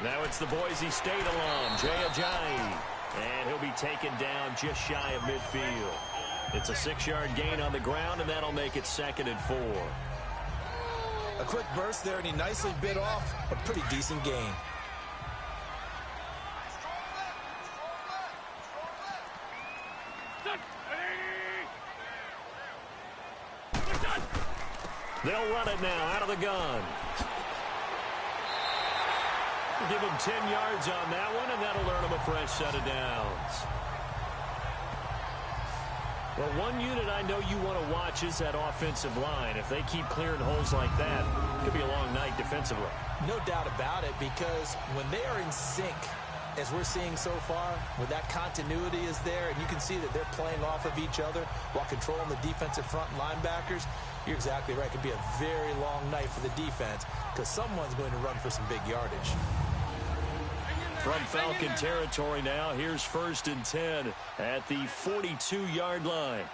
Now it's the Boise State alum, Jay Ajayi. And he'll be taken down just shy of midfield. It's a 6-yard gain on the ground, and that'll make it 2nd and 4. A quick burst there, and he nicely bit off a pretty decent gain. They'll run it now out of the gun. Give him 10 yards on that one, and that'll earn him a fresh set of downs. Well, one unit I know you want to watch is that offensive line. If they keep clearing holes like that, it could be a long night defensively. No doubt about it, because when they are in sync, as we're seeing so far, where that continuity is there, and you can see that they're playing off of each other while controlling the defensive front linebackers, you're exactly right. It could be a very long night for the defense because someone's going to run for some big yardage. From Falcon territory now, here's 1st and 10 at the 42-yard line.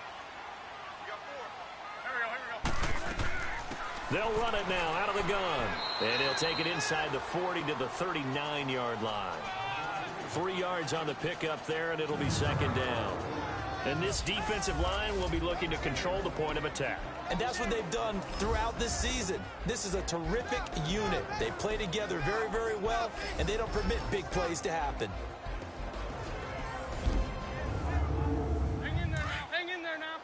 They'll run it now out of the gun. And he'll take it inside the 40 to the 39-yard line. 3 yards on the pickup there, and it'll be 2nd down. And this defensive line will be looking to control the point of attack. And that's what they've done throughout this season. This is a terrific unit. They play together very, very well, and they don't permit big plays to happen. Hang in there now. Hang in there now.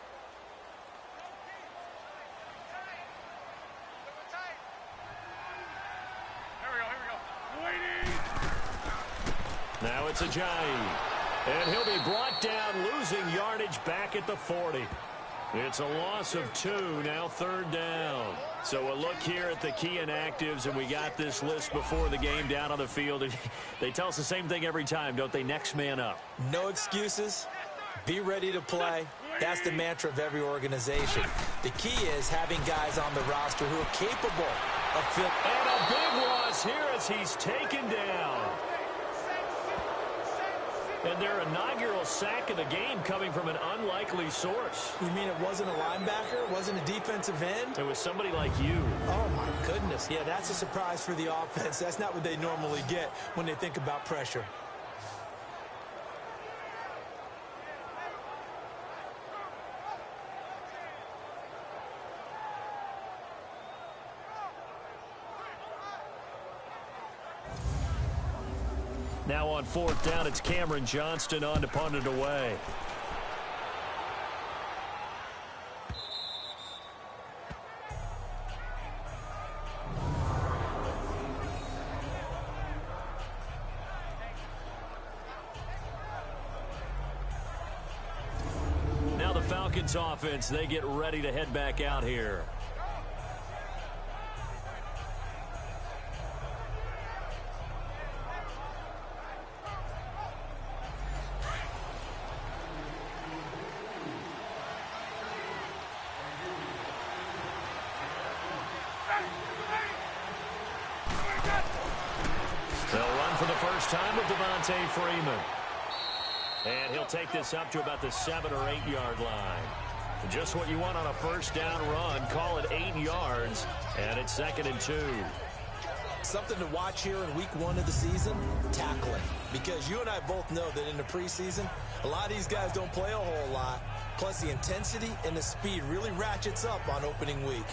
Here we go. Waiting. Now it's Ajayi. And he'll be brought down, losing yardage back at the 40. It's a loss of 2, now 3rd down. So a look here at the key inactives, and we got this list before the game down on the field. And they tell us the same thing every time, don't they? Next man up. No excuses. Be ready to play. That's the mantra of every organization. The key is having guys on the roster who are capable of filling. And a big loss here as he's taken down. And their inaugural sack of the game coming from an unlikely source. You mean it wasn't a linebacker? It wasn't a defensive end? It was somebody like you. Oh, my goodness. Yeah, that's a surprise for the offense. That's not what they normally get when they think about pressure. Now on 4th down, it's Cameron Johnston on to punt it away. Now the Falcons offense, they get ready to head back out here. Time with Devontae Freeman. And he'll take this up to about the 7 or 8 yard line. Just what you want on a 1st down run. Call it 8 yards, and it's 2nd and 2. Something to watch here in week 1 of the season, tackling. Because you and I both know that in the preseason, a lot of these guys don't play a whole lot. Plus the intensity and the speed really ratchets up on opening week.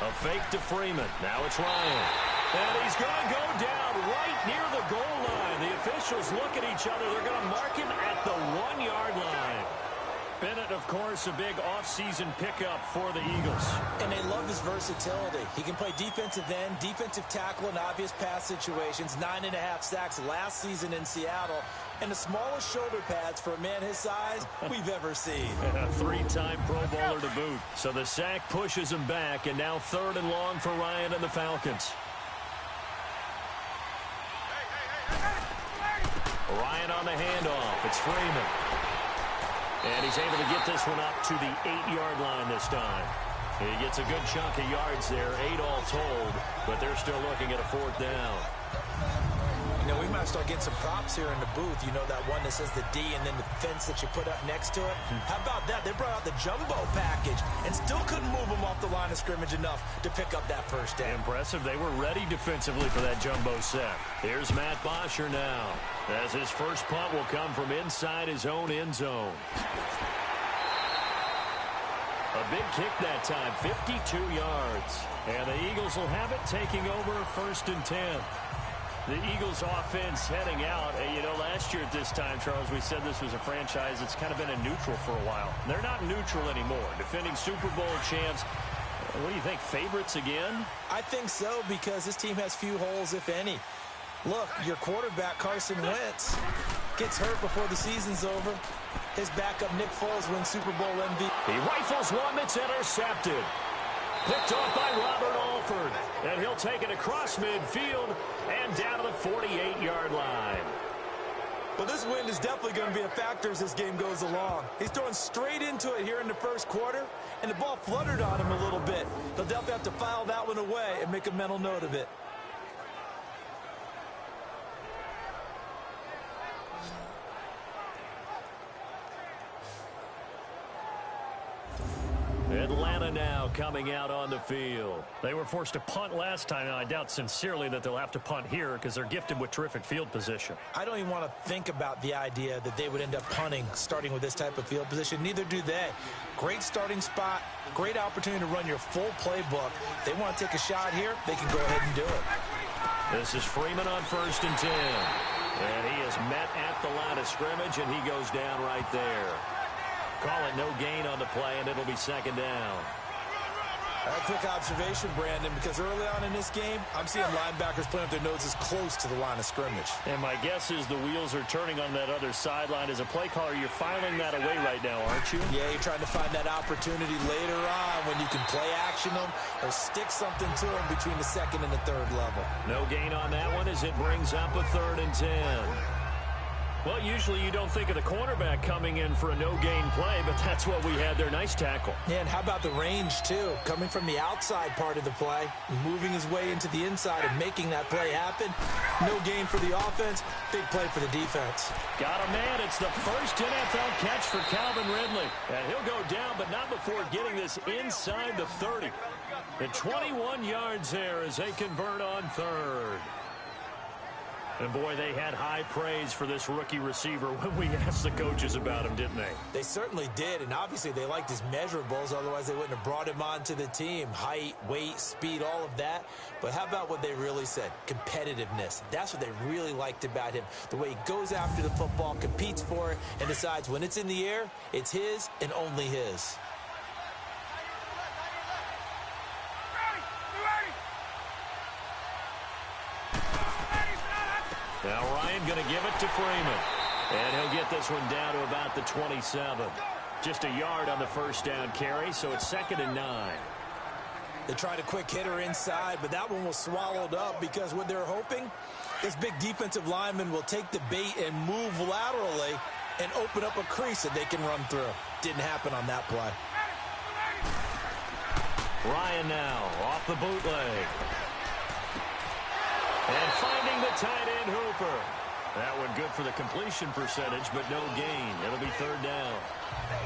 A fake to Freeman. Now it's Ryan. And he's going to go down right near the goal line. The officials look at each other. They're going to mark him at the 1-yard line. Bennett, of course, a big offseason pickup for the Eagles. And they love his versatility. He can play defensive end, defensive tackle in obvious pass situations. 9.5 sacks last season in Seattle. And the smallest shoulder pads for a man his size we've ever seen. A 3-time Pro Bowler to boot. So the sack pushes him back, and now 3rd and long for Ryan and the Falcons. Ryan on the handoff. It's Freeman. And he's able to get this one up to the 8-yard line this time. He gets a good chunk of yards there, 8 all told, but they're still looking at a 4th down. You know, we might start getting some props here in the booth. You know, that one that says the D and then the fence that you put up next to it. How about that? They brought out the jumbo package and still couldn't move them off the line of scrimmage enough to pick up that first down. Impressive. They were ready defensively for that jumbo set. Here's Matt Bosher now, as his first punt will come from inside his own end zone. A big kick that time, 52 yards. And the Eagles will have it, taking over 1st and 10. The Eagles offense heading out. And, you know, last year at this time, Charles, we said this was a franchise that's kind of been in neutral for a while. They're not neutral anymore. Defending Super Bowl champs. What do you think, favorites again? I think so, because this team has few holes, if any. Look, your quarterback, Carson Wentz, gets hurt before the season's over. His backup, Nick Foles, wins Super Bowl MVP. He rifles one that's intercepted. Picked off by Robert Alford. And he'll take it across midfield and down to the 48-yard line. Well, this wind is definitely going to be a factor as this game goes along. He's throwing straight into it here in the first quarter, and the ball fluttered on him a little bit. They'll definitely have to file that one away and make a mental note of it. Atlanta now coming out on the field. They were forced to punt last time, and I doubt sincerely that they'll have to punt here because they're gifted with terrific field position. I don't even want to think about the idea that they would end up punting starting with this type of field position. Neither do they. Great starting spot, great opportunity to run your full playbook. They want to take a shot here, they can go ahead and do it. This is Freeman on 1st and 10. And he is met at the line of scrimmage, and he goes down right there. Call it no gain on the play, and it'll be 2nd down. A quick observation, Brandon, because early on in this game, I'm seeing linebackers playing with their noses close to the line of scrimmage. And my guess is the wheels are turning on that other sideline. As a play caller, you're filing that away right now, aren't you? Yeah, you're trying to find that opportunity later on when you can play action them or stick something to them between the 2nd and the 3rd level. No gain on that one as it brings up a 3rd and 10. Well, usually you don't think of the cornerback coming in for a no-gain play, but that's what we had there. Nice tackle. Yeah, and how about the range, too? Coming from the outside part of the play, moving his way into the inside and making that play happen. No gain for the offense, big play for the defense. Got a man. It's the first NFL catch for Calvin Ridley. And he'll go down, but not before getting this inside the 30. The 21 yards there as they convert on 3rd. And, boy, they had high praise for this rookie receiver when we asked the coaches about him, didn't they? They certainly did, and obviously they liked his measurables. Otherwise, they wouldn't have brought him onto the team. Height, weight, speed, all of that. But how about what they really said? Competitiveness. That's what they really liked about him. The way he goes after the football, competes for it, and decides when it's in the air, it's his and only his. Now Ryan going to give it to Freeman. And he'll get this one down to about the 27. Just a yard on the first down carry, so it's 2nd and 9. They tried a quick hitter inside, but that one was swallowed up because what they're hoping, this big defensive lineman will take the bait and move laterally and open up a crease that they can run through. Didn't happen on that play. Ryan now off the bootleg. And finding the tight end Hooper. That one good for the completion percentage, but no gain. It'll be 3rd down.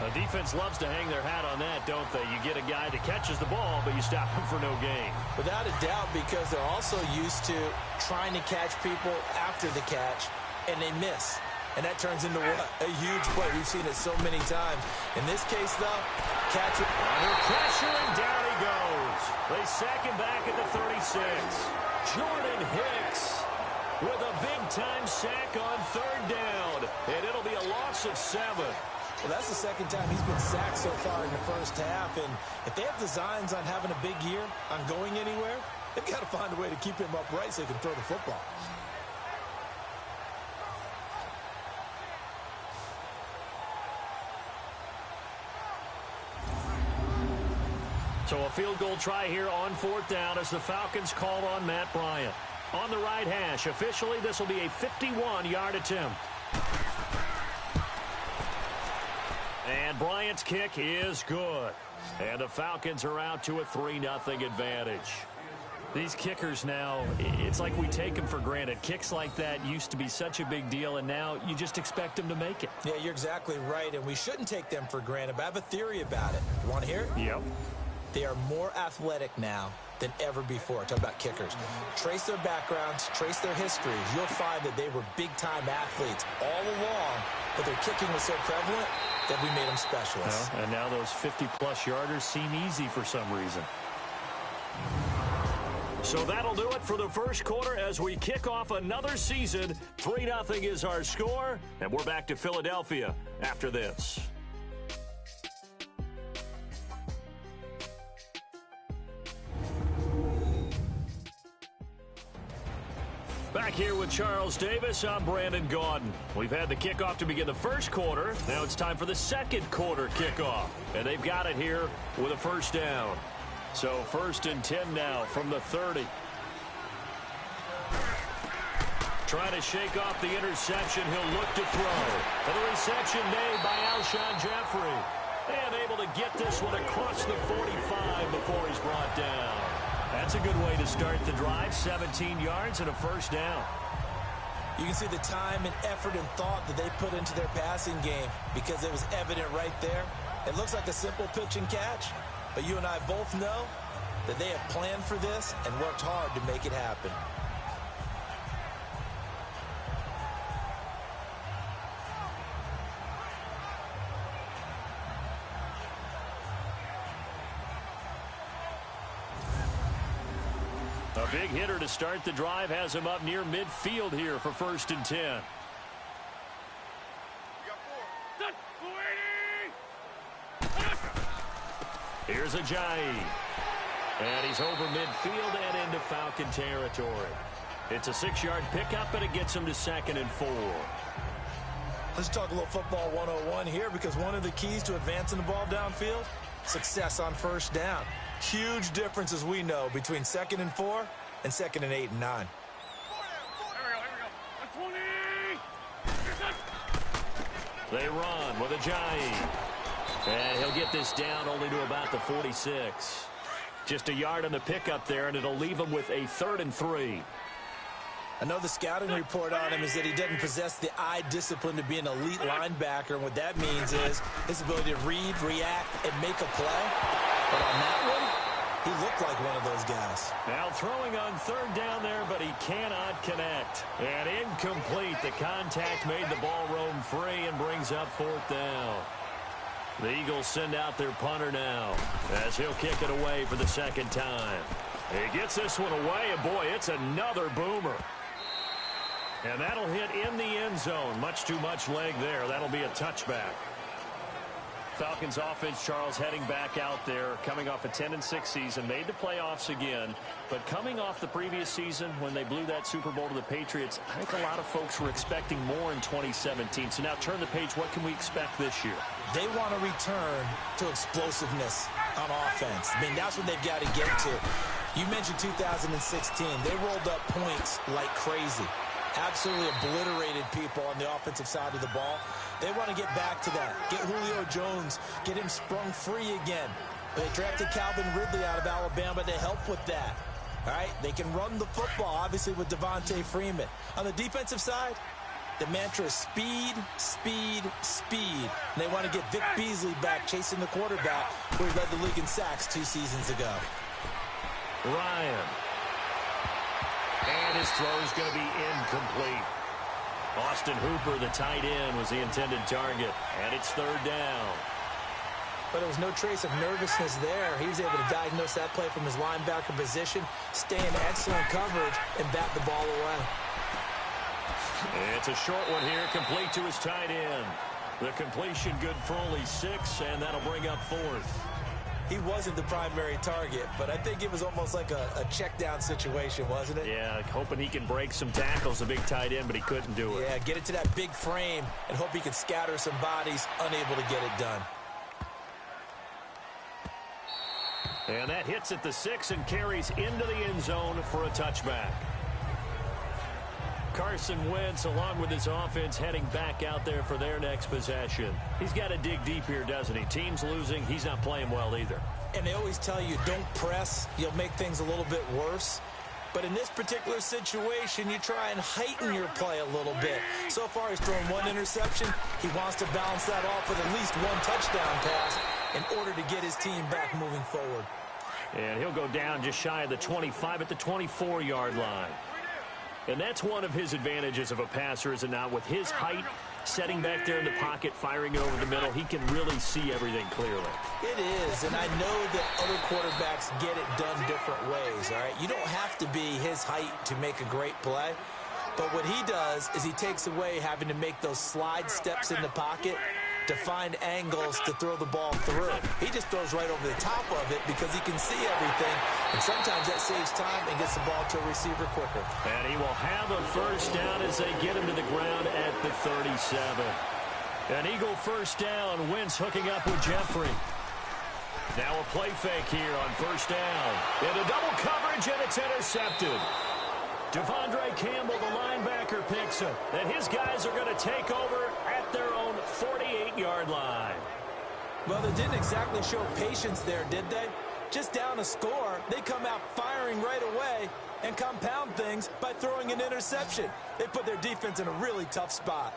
The defense loves to hang their hat on that, don't they? You get a guy that catches the ball, but you stop him for no gain. Without a doubt, because they're also used to trying to catch people after the catch, and they miss. And that turns into what? A huge play. We've seen it so many times. In this case, though, catch it. Under pressure, and down he goes. They sack him back at the 36. Jordan Hicks with a big-time sack on 3rd down. And it'll be a loss of 7. Well, that's the 2nd time he's been sacked so far in the first half. And if they have designs on having a big year, on going anywhere, they've got to find a way to keep him upright so he can throw the football. So a field goal try here on 4th down as the Falcons call on Matt Bryant. On the right hash, officially this will be a 51-yard attempt. And Bryant's kick is good. And the Falcons are out to a 3-0 advantage. These kickers now, it's like we take them for granted. Kicks like that used to be such a big deal, and now you just expect them to make it. Yeah, you're exactly right, and we shouldn't take them for granted, but I have a theory about it. You want to hear it? Yep. They are more athletic now than ever before. Talk about kickers. Trace their backgrounds, trace their histories. You'll find that they were big-time athletes all along, but their kicking was so prevalent that we made them specialists. Well, and now those 50-plus yarders seem easy for some reason. So that'll do it for the first quarter as we kick off another season. 3-0 is our score, and we're back to Philadelphia after this. Back here with Charles Davis, I'm Brandon Gaudin. We've had the kickoff to begin the first quarter. Now it's time for the second quarter kickoff. And they've got it here with a first down. So 1st and 10 now from the 30. Trying to shake off the interception. He'll look to throw. And the reception made by Alshon Jeffrey. And able to get this one across the 45 before he's brought down. That's a good way to start the drive. 17 yards and a first down. You can see the time and effort and thought that they put into their passing game because it was evident right there. It looks like a simple pitch and catch, but you and I both know that they have planned for this and worked hard to make it happen. A big hitter to start the drive has him up near midfield here for 1st and 10. Here's Ajayi. And he's over midfield and into Falcon territory. It's a 6-yard pickup, and it gets him to 2nd and 4. Let's talk a little football 101 here, because one of the keys to advancing the ball downfield, success on first down. Huge difference, as we know, between 2nd and 4 and 2nd and 8 and 9. They run with Ajayi. And he'll get this down only to about the 46. Just a yard on the pickup there, and it'll leave him with a 3rd and 3. I know the scouting report on him is that he doesn't possess the eye discipline to be an elite linebacker, and what that means is his ability to read, react, and make a play. But on that one, he looked like one of those guys. Now throwing on 3rd down there, but he cannot connect. And incomplete. The contact made the ball roam free and brings up 4th down. The Eagles send out their punter now as he'll kick it away for the 2nd time. He gets this one away, and boy, it's another boomer. And that'll hit in the end zone. Much too much leg there. That'll be a touchback. Falcons offense, Charles, heading back out there, coming off a 10-6 season, made the playoffs again, but coming off the previous season when they blew that Super Bowl to the Patriots, I think a lot of folks were expecting more in 2017. So now turn the page, what can we expect this year? They want to return to explosiveness on offense. I mean, that's what they've got to get to. You mentioned 2016. They rolled up points like crazy. Absolutely obliterated people on the offensive side of the ball. They want to get back to that. Get Julio Jones, get him sprung free again. They drafted Calvin Ridley out of Alabama to help with that. All right, they can run the football, obviously, with Devontae Freeman. On the defensive side, the mantra is speed, speed, speed. And they want to get Vic Beasley back chasing the quarterback, who led the league in sacks 2 seasons ago. Ryan. And his throw is going to be incomplete. Austin Hooper, the tight end, was the intended target. And it's 3rd down. But there was no trace of nervousness there. He was able to diagnose that play from his linebacker position, stay in excellent coverage, and bat the ball away. It's a short one here, complete to his tight end. The completion good for only 6, and that'll bring up 4th. He wasn't the primary target, but I think it was almost like a check-down situation, wasn't it? Yeah, hoping he can break some tackles, a big tight end, but he couldn't do it. Yeah, get it to that big frame and hope he can scatter some bodies, unable to get it done. And that hits at the 6 and carries into the end zone for a touchback. Carson Wentz, along with his offense, heading back out there for their next possession. He's got to dig deep here, doesn't he? Team's losing. He's not playing well either. And they always tell you, don't press. You'll make things a little bit worse. But in this particular situation, you try and heighten your play a little bit. So far, he's thrown one interception. He wants to balance that off with at least one touchdown pass in order to get his team back moving forward. And he'll go down just shy of the 25 at the 24-yard line. And that's one of his advantages of a passer, is it not? With his height, setting back there in the pocket, firing over the middle, he can really see everything clearly. It is, and I know that other quarterbacks get it done different ways, all right? You don't have to be his height to make a great play, but what he does is he takes away having to make those slide steps in the pocket to find angles to throw the ball through. He just throws right over the top of it because he can see everything, and sometimes that saves time and gets the ball to a receiver quicker. And he will have a first down as they get him to the ground at the 37. An Eagle first down. Wentz hooking up with Jeffrey. Now a play fake here on first down. Into double coverage, and it's intercepted. Devondre Campbell, the linebacker, picks him. And his guys are going to take over at their own 48-yard line. Well, they didn't exactly show patience there, did they? Just down a score, they come out firing right away and compound things by throwing an interception. They put their defense in a really tough spot.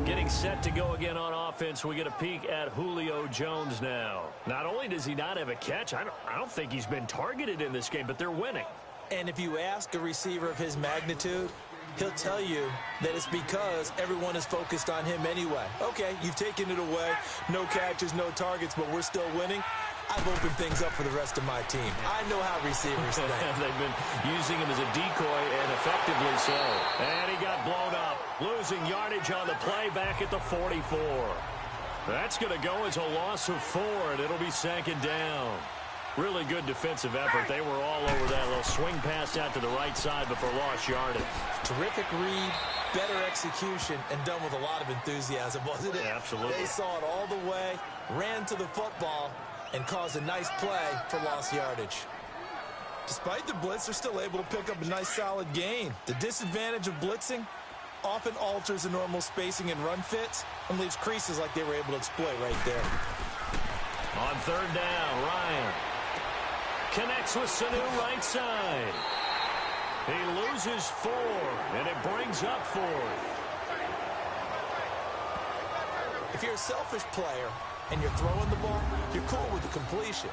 Getting set to go again on offense. We get a peek at Julio Jones now. Not only does he not have a catch, I don't think he's been targeted in this game, but they're winning. And if you ask a receiver of his magnitude, he'll tell you that it's because everyone is focused on him anyway. Okay, you've taken it away. No catches, no targets, but we're still winning. I've opened things up for the rest of my team. I know how receivers think. They've been using him as a decoy, and effectively so. And he got blown up, losing yardage on the play back at the 44. That's going to go as a loss of 4, and it'll be second down. Really good defensive effort. They were all over that little swing pass out to the right side before lost yardage. Terrific read, better execution, and done with a lot of enthusiasm, wasn't it? Yeah, absolutely. They saw it all the way, ran to the football, and caused a nice play for lost yardage. Despite the blitz, they're still able to pick up a nice solid gain. The disadvantage of blitzing often alters the normal spacing and run fits and leaves creases like they were able to exploit right there. On third down, Ryan connects with Sanu right side. He loses 4, and it brings up 4th. If you're a selfish player and you're throwing the ball, you're cool with the completion.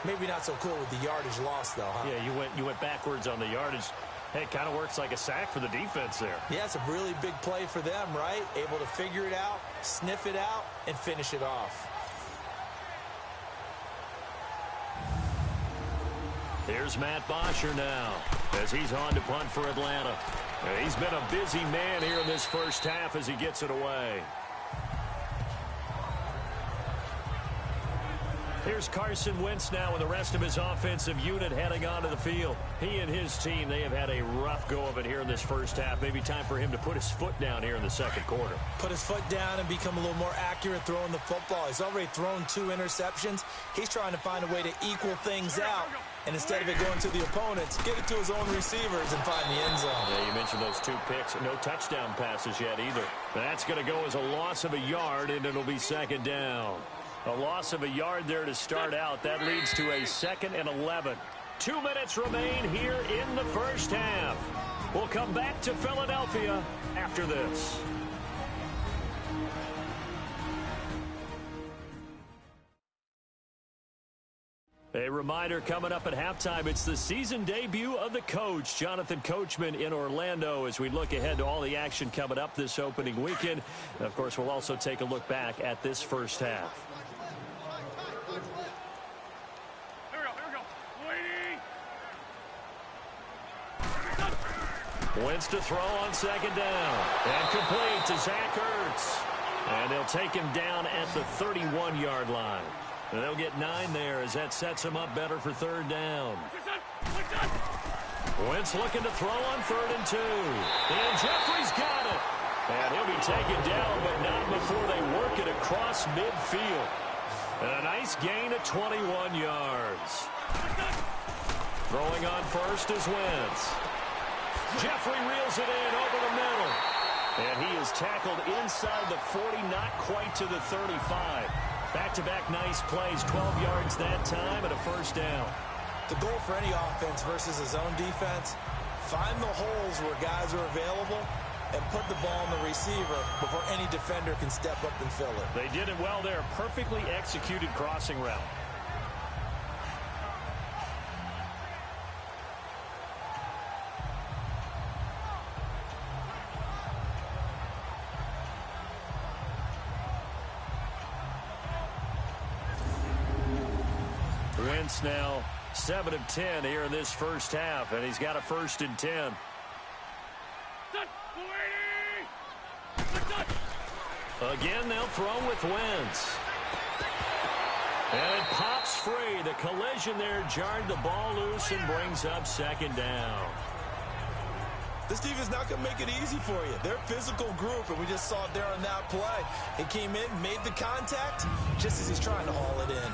Maybe not so cool with the yardage loss, though, huh? Yeah, you went backwards on the yardage. Hey, it kind of works like a sack for the defense there. Yeah, it's a really big play for them, right? Able to figure it out, sniff it out, and finish it off. Here's Matt Bosher now as he's on to punt for Atlanta. He's been a busy man here in this first half as he gets it away. Here's Carson Wentz now with the rest of his offensive unit heading onto the field. He and his team, they have had a rough go of it here in this first half. Maybe time for him to put his foot down here in the second quarter. Put his foot down and become a little more accurate throwing the football. He's already thrown 2 interceptions. He's trying to find a way to equal things out. And instead of it going to the opponents, get it to his own receivers and find the end zone. Yeah, you mentioned those 2 picks. No touchdown passes yet either. That's going to go as a loss of a yard, and it'll be second down. A loss of a yard there to start out. That leads to a 2nd and 11. 2 minutes remain here in the first half. We'll come back to Philadelphia after this. A reminder coming up at halftime, it's the season debut of the coach, Jonathan Coachman in Orlando, as we look ahead to all the action coming up this opening weekend. And of course, we'll also take a look back at this first half. Wentz to throw on second down. And complete to Zach Ertz. And they'll take him down at the 31-yard line. And they'll get 9 there as that sets him up better for third down. Wentz looking to throw on 3rd and 2. And Jeffrey's got it. And he'll be taken down, but not before they work it across midfield. And a nice gain of 21 yards. Throwing on first is Wentz. Jeffrey reels it in over the middle. And he is tackled inside the 40, not quite to the 35. Back-to-back nice plays, 12 yards that time, and a first down. The goal for any offense versus a zone defense, find the holes where guys are available and put the ball on the receiver before any defender can step up and fill it. They did it well there. Perfectly executed crossing route. Wentz now 7 of 10 here in this first half, and he's got a 1st and 10. Again, they'll throw with Wentz. And it pops free. The collision there jarred the ball loose and brings up 2nd down. This defense not going to make it easy for you. They're a physical group, and we just saw it there on that play. He came in, made the contact, just as he's trying to haul it in.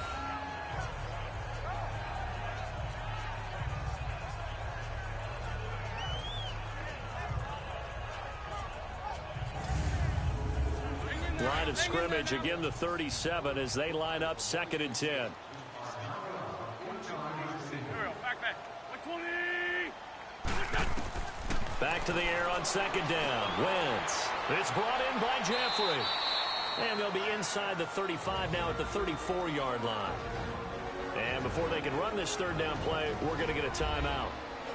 Line of scrimmage, again the 37 as they line up 2nd and 10. Back to the air on 2nd down. Wentz. It's brought in by Jeffrey. And they'll be inside the 35 now at the 34-yard line. And before they can run this 3rd down play, we're going to get a timeout,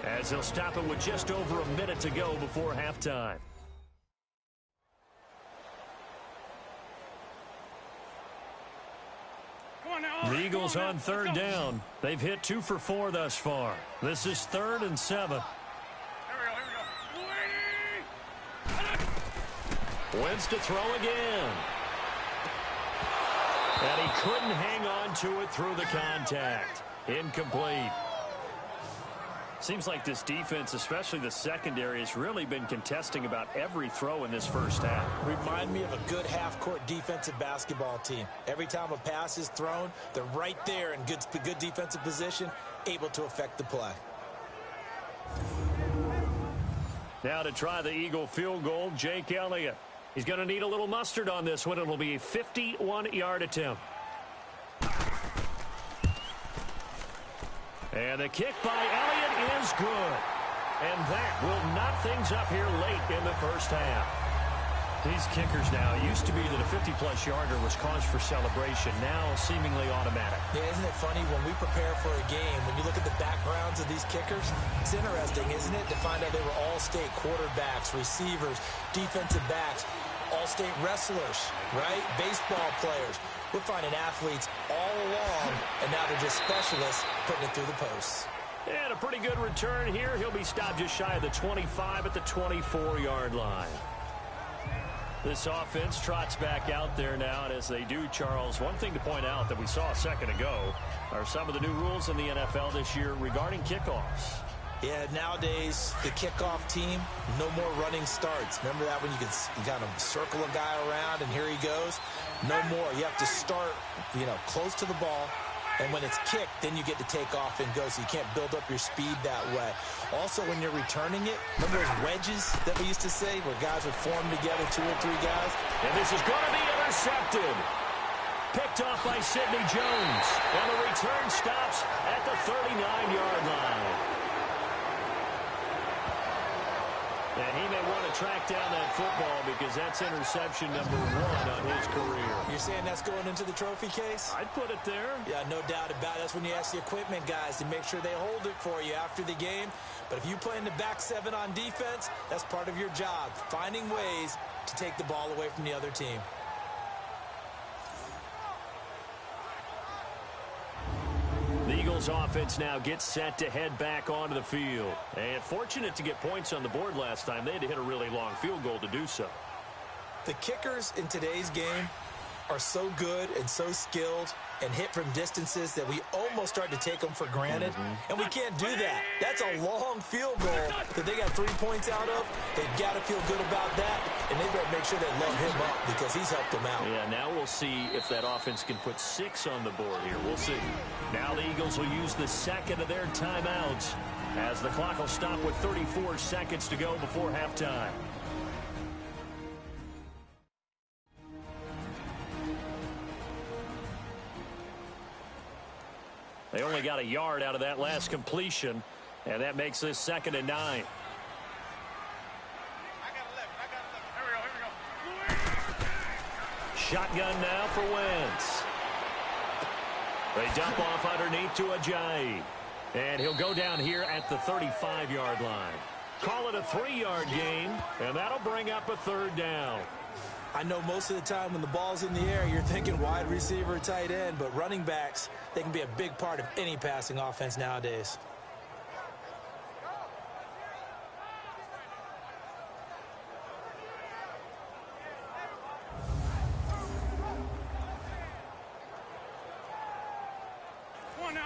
as they'll stop it with just over a minute to go before halftime. The Eagles on 3rd down. They've hit 2 for 4 thus far. This is 3rd and 7. Wentz to throw again. And he couldn't hang on to it through the contact. Incomplete. Seems like this defense, especially the secondary, has really been contesting about every throw in this first half. Remind me of a good half-court defensive basketball team. Every time a pass is thrown, they're right there in good defensive position, able to affect the play. Now to try the Eagle field goal, Jake Elliott. He's going to need a little mustard on this one. It'll be a 51-yard attempt. And the kick by Elliott is good. And that will knock things up here late in the first half. These kickers now, it used to be that a 50-plus yarder was cause for celebration. Now seemingly automatic. Yeah, isn't it funny when we prepare for a game, when you look at the backgrounds of these kickers, it's interesting, isn't it, to find out they were all-state quarterbacks, receivers, defensive backs, all-state wrestlers, right? Baseball players. We're finding athletes all along, and now they're just specialists putting it through the posts. And a pretty good return here. He'll be stopped just shy of the 25 at the 24-yard line. This offense trots back out there now, and as they do, Charles, one thing to point out that we saw a second ago are some of the new rules in the NFL this year regarding kickoffs. Yeah, nowadays, the kickoff team, no more running starts. Remember that when you kind of circle a guy around and here he goes? No more. You have to start, close to the ball. And when it's kicked, then you get to take off and go, so you can't build up your speed that way. Also, when you're returning it, remember those wedges that we used to say where guys would form together, 2 or 3 guys? And this is going to be intercepted. Picked off by Sidney Jones. And the return stops at the 39-yard line. And he may want to track down that football because that's interception number 1 on his career. You're saying that's going into the trophy case? I'd put it there. Yeah, no doubt about it. That's when you ask the equipment guys to make sure they hold it for you after the game. But if you play in the back 7 on defense, that's part of your job, finding ways to take the ball away from the other team. The Eagles offense now gets set to head back onto the field. And fortunate to get points on the board last time. They had to hit a really long field goal to do so. The kickers in today's game are so good and so skilled and hit from distances that we almost start to take them for granted. And we can't do that. That's a long field goal that they got 3 points out of. They've got to feel good about that, and they better make sure they load him up because he's helped them out. Yeah, now we'll see if that offense can put 6 on the board here. We'll see. Now the Eagles will use the second of their timeouts as the clock will stop with 34 seconds to go before halftime. They only got a yard out of that last completion, and that makes this 2nd and 9. Shotgun now for Wentz. They dump off underneath to Ajayi. And he'll go down here at the 35-yard line. Call it a 3-yard gain, and that'll bring up a 3rd down. I know most of the time when the ball's in the air, you're thinking wide receiver, tight end, but running backs, they can be a big part of any passing offense nowadays.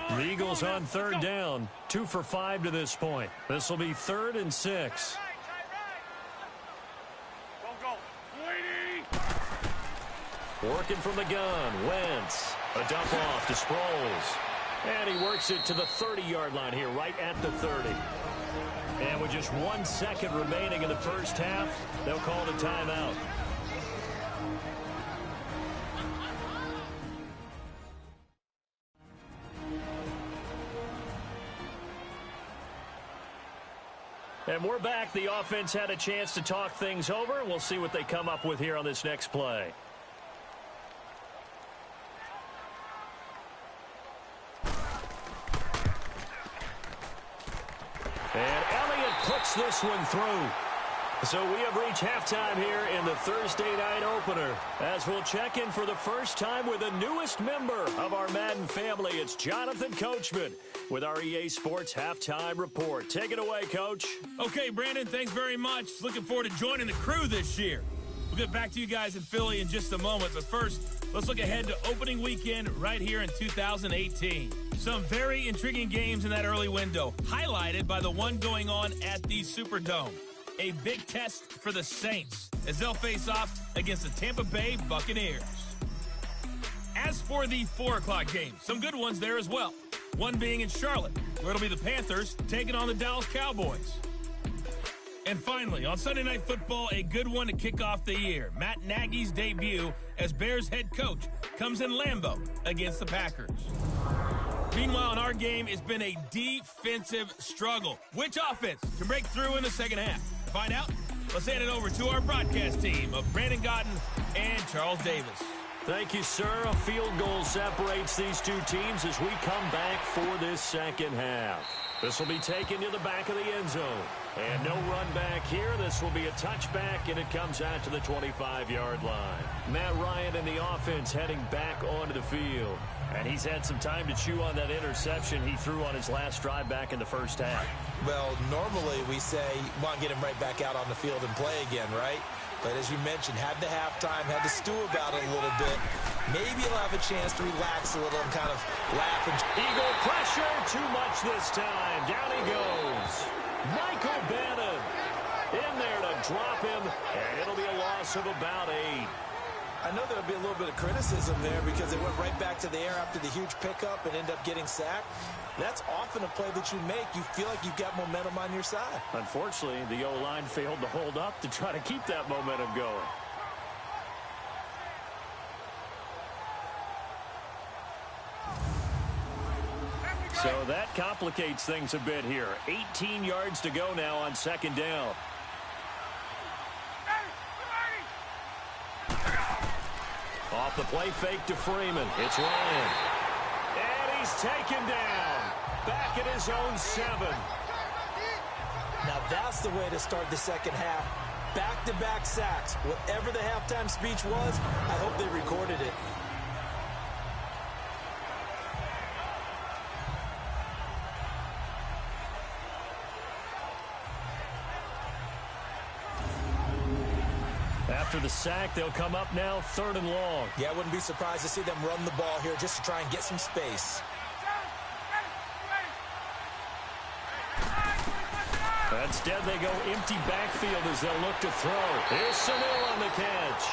The Eagles on 3rd down, 2 for 5 to this point. This will be 3rd and 6. Working from the gun, Wentz. A dump off to Sproles. And he works it to the 30-yard line here, right at the 30. And with just 1 second remaining in the first half, they'll call it a timeout. And we're back. The offense had a chance to talk things over. We'll see what they come up with here on this next play. And Elliott puts this one through. So we have reached halftime here in the Thursday night opener. As we'll check in for the first time with the newest member of our Madden family. It's Jonathan Coachman with our EA Sports Halftime Report. Take it away, Coach. Okay, Brandon, thanks very much. Looking forward to joining the crew this year. We'll get back to you guys in Philly in just a moment. But first, let's look ahead to opening weekend right here in 2018. Some very intriguing games in that early window, highlighted by the one going on at the Superdome. A big test for the Saints as they'll face off against the Tampa Bay Buccaneers. As for the 4 o'clock game, some good ones there as well. One being in Charlotte, where it'll be the Panthers taking on the Dallas Cowboys. And finally, on Sunday Night Football, a good one to kick off the year. Matt Nagy's debut as Bears head coach comes in Lambeau against the Packers. Meanwhile, in our game, it's been a defensive struggle. Which offense can break through in the second half? To find out, let's hand it over to our broadcast team of Brandon Gotten and Charles Davis. Thank you, sir. A field goal separates these two teams as we come back for this second half. This will be taken to the back of the end zone. And no run back here. This will be a touchback, and it comes out to the 25-yard line. Matt Ryan and the offense heading back onto the field. And he's had some time to chew on that interception he threw on his last drive back in the first half. Well, normally we say, want to get him right back out on the field and play again, right? But as you mentioned, had the halftime, had to stew about it a little bit. Maybe he'll have a chance to relax a little and kind of laugh. Eagle pressure, too much this time. Down he goes. Michael Bannon in there to drop him, and it'll be a loss of about 8. I know there'll be a little bit of criticism there because they went right back to the air after the huge pickup and end up getting sacked. That's often a play that you make. You feel like you've got momentum on your side. Unfortunately, the O-line failed to hold up to try to keep that momentum going. So that complicates things a bit here. 18 yards to go now on second down. Off the play fake to Freeman. It's Ryan. And he's taken down. Back at his own 7. Now that's the way to start the second half. Back-to-back sacks. Whatever the halftime speech was, I hope they recorded it. After the sack, they'll come up now 3rd and long. Yeah, I wouldn't be surprised to see them run the ball here just to try and get some space. Instead, they go empty backfield as they'll look to throw. Here's Sunil on the catch.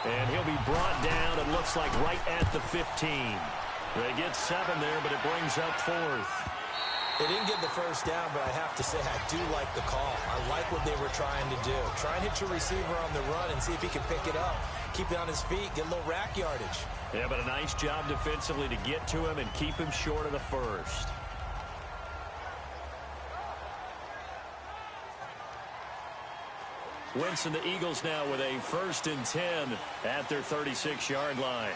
And he'll be brought down, it looks like, right at the 15. They get 7 there, but it brings up 4th. They didn't get the first down, but I have to say I do like the call. I like what they were trying to do. Try and hit your receiver on the run and see if he can pick it up. keep it on his feet, get a little rack yardage. Yeah, but a nice job defensively to get to him and keep him short of the first. Wentz and the Eagles now with a 1st and 10 at their 36-yard line.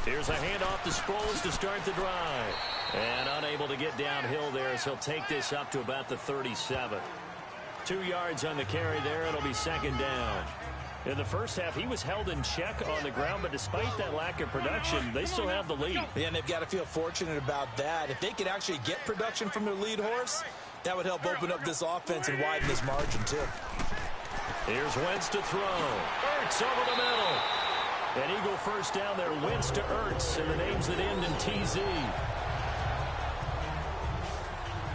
Here's a handoff to Sproles to start the drive. And unable to get downhill there as he'll take this up to about the 37. 2 yards on the carry there. It'll be 2nd down. In the first half, he was held in check on the ground, but despite that lack of production, they still have the lead. Yeah, and they've got to feel fortunate about that. If they could actually get production from their lead horse, that would help open up this offense and widen this margin, too. Here's Wentz to throw. Ertz over the middle. An Eagle first down there. Wentz to Ertz, and the names that end in TZ.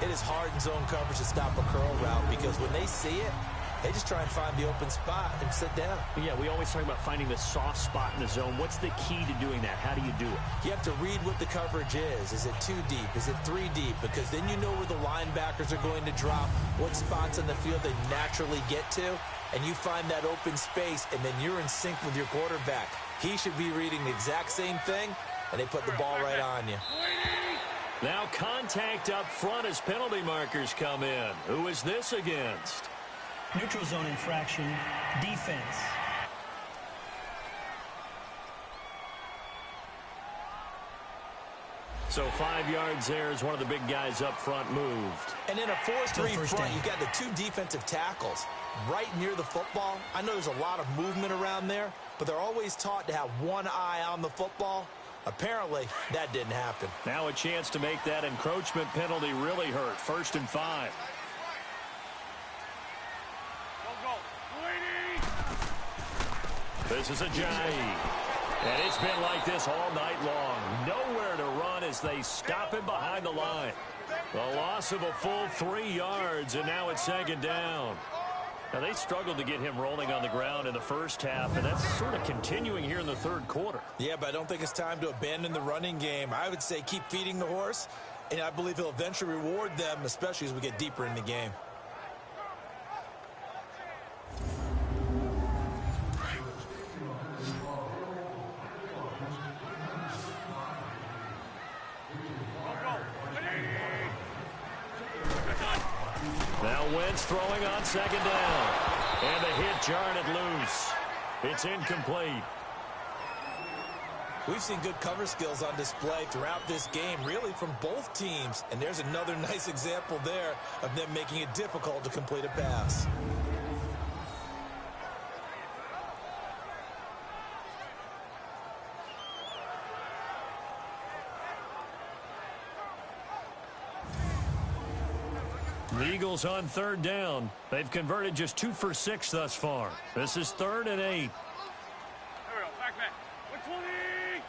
It is hard in zone coverage to stop a curl route because when they see it, they just try and find the open spot and sit down. Yeah, we always talk about finding the soft spot in the zone. What's the key to doing that? How do you do it? You have to read what the coverage is. Is it 2 deep? Is it 3 deep? Because then you know where the linebackers are going to drop, what spots on the field they naturally get to, and you find that open space, and then you're in sync with your quarterback. He should be reading the exact same thing, and they put the ball right on you. Now contact up front as penalty markers come in. Who is this against? Neutral zone infraction, defense. So 5 yards there as one of the big guys up front moved. And in a 4-3 front, you got the 2 defensive tackles right near the football. I know there's a lot of movement around there, but they're always taught to have one eye on the football. Apparently, that didn't happen. Now a chance to make that encroachment penalty really hurt. 1st and 5. This is a Ajayi. And it's been like this all night long. Nowhere to run as they stop him behind the line. The loss of a full 3 yards, and now it's 2nd down. Now, they struggled to get him rolling on the ground in the first half, and that's sort of continuing here in the 3rd quarter. Yeah, but I don't think it's time to abandon the running game. I would say keep feeding the horse, and I believe he'll eventually reward them, especially as we get deeper in the game. Now Wentz throwing on 2nd down. And the hit jarred it loose. It's incomplete. We've seen good cover skills on display throughout this game, really from both teams. And there's another nice example there of them making it difficult to complete a pass. The Eagles on 3rd down. They've converted just 2 for 6 thus far. This is 3rd and 8. There we go. Back. 120.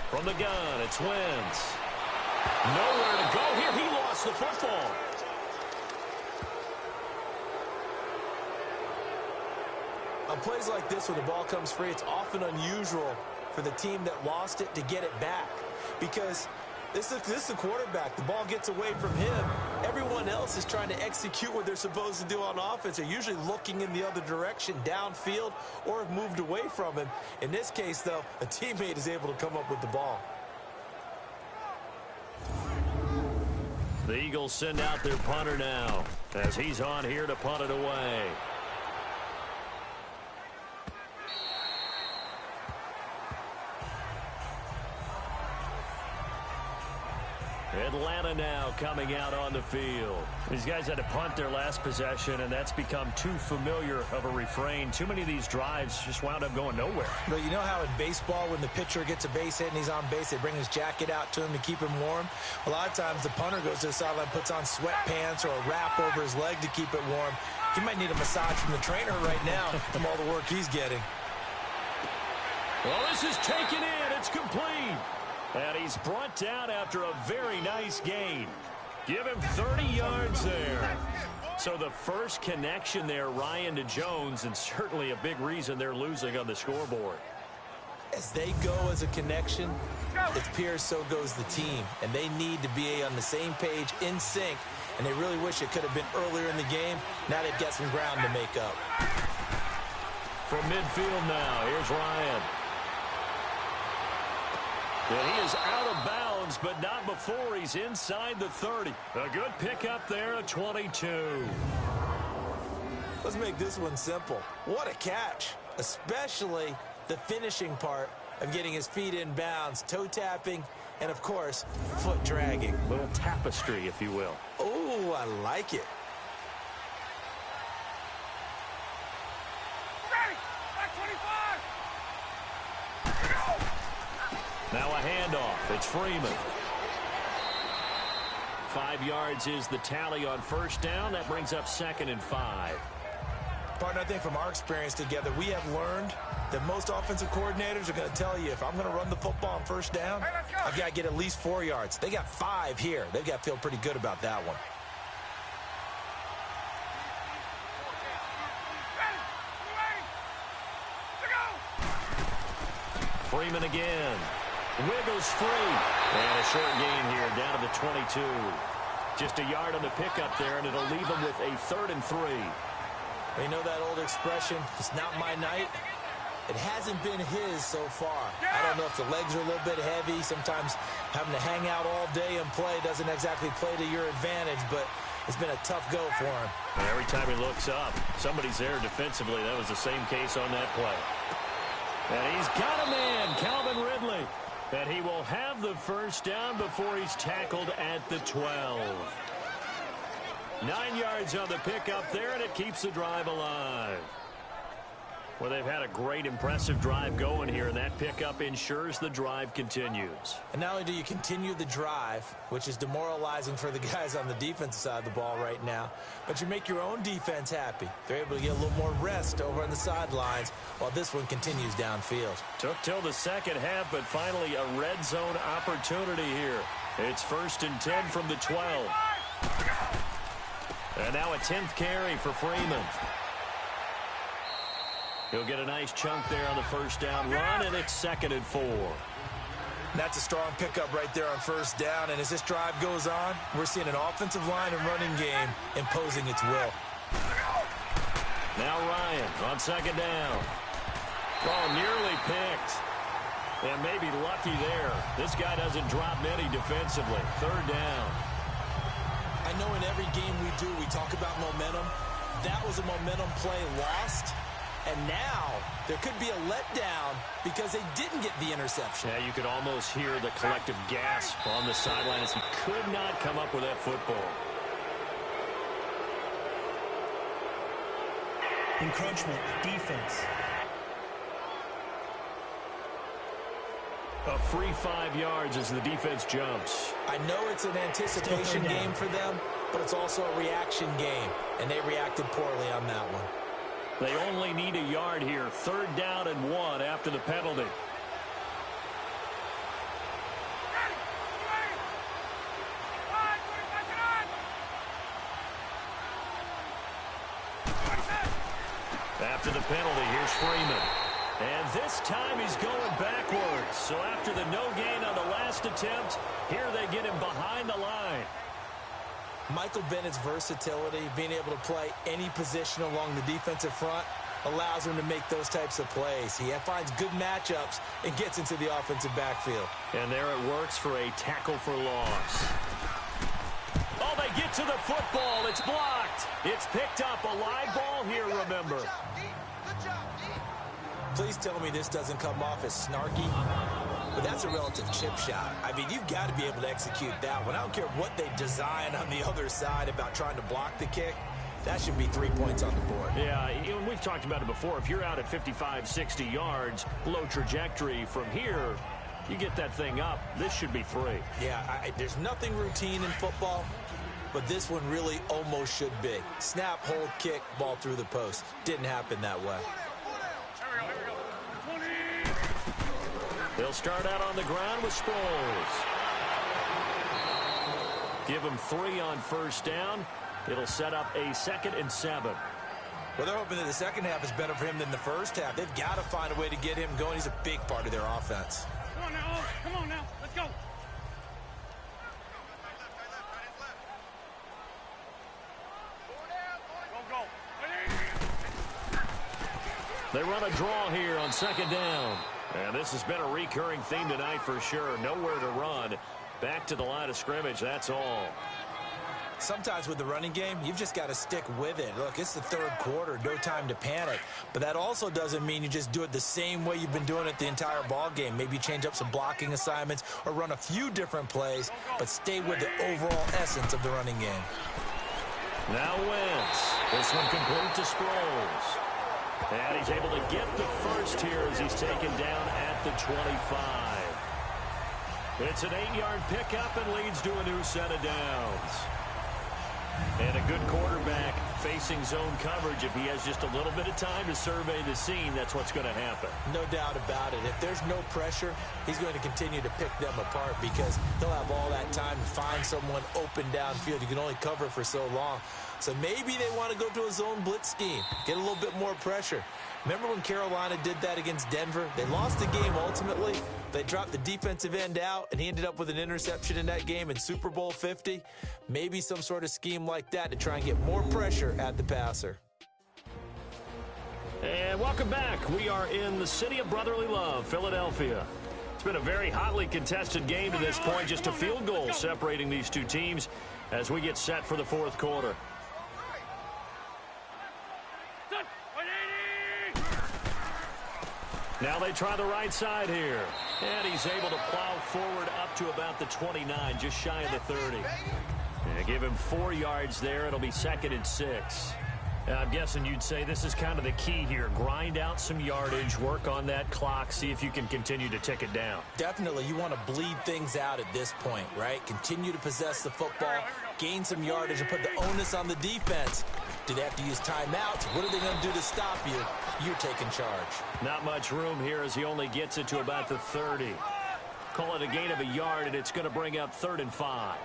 From the gun, it's Wentz. Nowhere to go here. He lost the football. On plays like this where the ball comes free, it's often unusual for the team that lost it to get it back. Because this is the quarterback. The ball gets away from him. Everyone else is trying to execute what they're supposed to do on offense. They're usually looking in the other direction, downfield, or have moved away from him. In this case, though, a teammate is able to come up with the ball. The Eagles send out their punter now as he's on here to punt it away. Atlanta now coming out on the field. These guys had to punt their last possession, and that's become too familiar of a refrain. Too many of these drives just wound up going nowhere. But you know how in baseball, when the pitcher gets a base hit and he's on base, they bring his jacket out to him to keep him warm? A lot of times the punter goes to the sideline, puts on sweatpants or a wrap over his leg to keep it warm. He might need a massage from the trainer right now from all the work he's getting. Well, this is taken in. It's complete. And he's brought down after a very nice gain. Give him 30 yards there. So the first connection there, Ryan, to Jones, and certainly a big reason they're losing on the scoreboard. As they go as a connection, if Pierce, so goes the team. And they need to be on the same page, in sync, and they really wish it could have been earlier in the game. Now they've got some ground to make up. From midfield now, here's Ryan. And he is out of bounds, but not before he's inside the 30. A good pickup there at 22. Let's make this one simple. What a catch, especially the finishing part of getting his feet in bounds, toe tapping, and of course, foot dragging. A little tapestry, if you will. Oh, I like it. Ready! Back 25! Now a handoff. It's Freeman. 5 yards is the tally on first down. That brings up 2nd and 5. Partner, I think from our experience together, we have learned that most offensive coordinators are going to tell you, if I'm going to run the football on first down, I've got to get at least 4 yards. They got 5 here. They've got to feel pretty good about that one. Freeman again. Wiggles free. And a short gain here down to the 22. Just a yard on the pickup there, and it'll leave him with a 3rd and 3. You know that old expression, it's not my night? It hasn't been his so far. I don't know if the legs are a little bit heavy. Sometimes having to hang out all day and play doesn't exactly play to your advantage, but it's been a tough go for him. And every time he looks up, somebody's there defensively. That was the same case on that play. And he's got a man, Calvin Ridley. And he will have the first down before he's tackled at the 12. 9 yards on the pickup there, and it keeps the drive alive. Well, they've had a great, impressive drive going here, and that pickup ensures the drive continues. And not only do you continue the drive, which is demoralizing for the guys on the defensive side of the ball right now, but you make your own defense happy. They're able to get a little more rest over on the sidelines while this one continues downfield. Took till the second half, but finally a red zone opportunity here. It's 1st and 10 from the 12. And now a 10th carry for Freeman. He'll get a nice chunk there on the first down run, and it's 2nd and 4. That's a strong pickup right there on first down, and as this drive goes on, we're seeing an offensive line and running game imposing its will. Now Ryan on 2nd down. Oh, nearly picked. And maybe lucky there. This guy doesn't drop many defensively. 3rd down. I know in every game we do, we talk about momentum. That was a momentum play lost. And now there could be a letdown because they didn't get the interception. Yeah, you could almost hear the collective gasp on the sideline as he could not come up with that football. Encroachment, defense. A free 5 yards as the defense jumps. I know it's an anticipation game for them, but it's also a reaction game, and they reacted poorly on that one. They only need a yard here. 3rd down and 1 after the penalty. After the penalty, here's Freeman. And this time he's going backwards. So after the no gain on the last attempt, here they get him behind the line. Michael Bennett's versatility, being able to play any position along the defensive front, allows him to make those types of plays. He finds good matchups and gets into the offensive backfield. And there it works for a tackle for loss. Oh, they get to the football. It's blocked. It's picked up. A live ball here, remember. Please tell me this doesn't come off as snarky. But that's a relative chip shot. I mean, you've got to be able to execute that one. I don't care what they design on the other side about trying to block the kick. That should be 3 points on the board. Yeah, we've talked about it before. If you're out at 55, 60 yards, low trajectory from here, you get that thing up. This should be 3. Yeah, there's nothing routine in football, but this one really almost should be. Snap, hold, kick, ball through the post. Didn't happen that way. They'll start out on the ground with Sproles. Give him 3 on first down. It'll set up a 2nd and 7. Well, they're hoping that the second half is better for him than the first half. They've got to find a way to get him going. He's a big part of their offense. Come on now, come on now, let's go. They run a draw here on second down. And this has been a recurring theme tonight for sure. Nowhere to run. Back to the line of scrimmage, that's all. Sometimes with the running game, you've just got to stick with it. Look, it's the third quarter, no time to panic. But that also doesn't mean you just do it the same way you've been doing it the entire ball game. Maybe change up some blocking assignments or run a few different plays, but stay with the overall essence of the running game. Now Wentz. This one complete to Sproles. And he's able to get the first here as he's taken down at the 25. It's an 8-yard pickup and leads to a new set of downs. And a good quarterback facing zone coverage. If he has just a little bit of time to survey the scene, that's what's going to happen. No doubt about it. If there's no pressure, he's going to continue to pick them apart because he'll have all that time to find someone open downfield. You can only cover for so long. So maybe they want to go to a zone blitz scheme, get a little bit more pressure. Remember when Carolina did that against Denver? They lost the game ultimately. They dropped the defensive end out, and he ended up with an interception in that game in Super Bowl 50. Maybe some sort of scheme like that to try and get more pressure at the passer. And welcome back. We are in the city of brotherly love, Philadelphia. It's been a very hotly contested game to this point. Just a field goal separating these two teams as we get set for the fourth quarter. Now they try the right side here. And he's able to plow forward up to about the 29, just shy of the 30. And give him 4 yards there. It'll be 2nd and 6. I'm guessing you'd say this is kind of the key here. Grind out some yardage, work on that clock, see if you can continue to tick it down. Definitely, you want to bleed things out at this point, right? Continue to possess the football, gain some yardage, and put the onus on the defense. Do they have to use timeouts? What are they going to do to stop you? You're taking charge. Not much room here as he only gets it to about the 30. Call it a gain of a yard, and it's going to bring up 3rd and 5.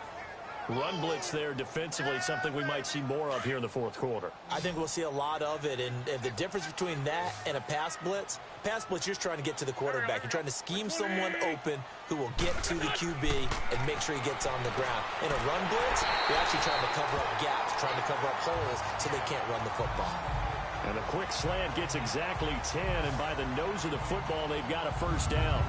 Run blitz there defensively, something we might see more of here in the fourth quarter. I think we'll see a lot of it, and the difference between that and a pass blitz, you're just trying to get to the quarterback. You're trying to scheme someone open who will get to the QB and make sure he gets on the ground. In a run blitz, you're actually trying to cover up gaps, trying to cover up holes so they can't run the football. And a quick slant gets exactly 10, and by the nose of the football, they've got a first down.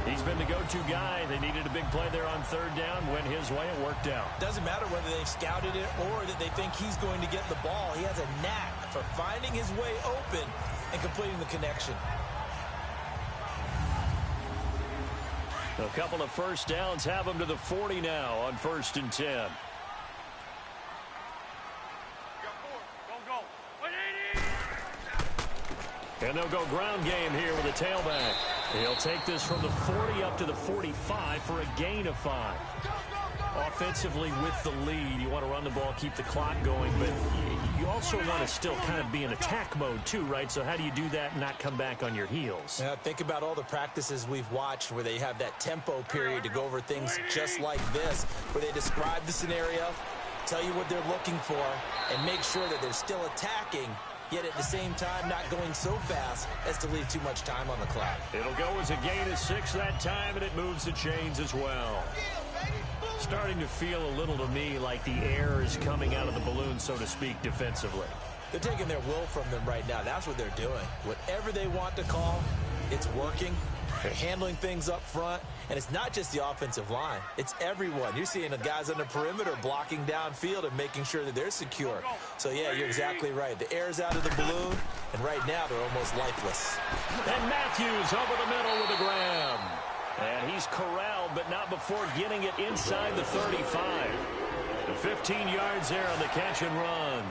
He's been the go-to guy. They needed a big play there on 3rd down. Went his way. It worked out. Doesn't matter whether they've scouted it or that they think he's going to get the ball. He has a knack for finding his way open and completing the connection. A couple of first downs have him to the 40 now on 1st and 10. And they'll go ground game here with a tailback. He'll take this from the 40 up to the 45 for a gain of 5. Offensively with the lead, you want to run the ball, keep the clock going, but you also want to still kind of be in attack mode too, right? So how do you do that and not come back on your heels? Yeah, think about all the practices we've watched where they have that tempo period to go over things just like this, where they describe the scenario, tell you what they're looking for, and make sure that they're still attacking, yet at the same time not going so fast as to leave too much time on the clock. It'll go as a gain of 6 that time, and it moves the chains as well. Starting to feel a little to me like the air is coming out of the balloon, so to speak, defensively. They're taking their will from them right now. That's what they're doing. Whatever they want to call, it's working. They're handling things up front, and it's not just the offensive line. It's everyone. You're seeing the guys on the perimeter blocking downfield and making sure that they're secure. So, yeah, you're exactly right. The air's out of the balloon, and right now they're almost lifeless. And Matthews over the middle with a grab. And he's corralled, but not before getting it inside the 35. The 15 yards there on the catch and run.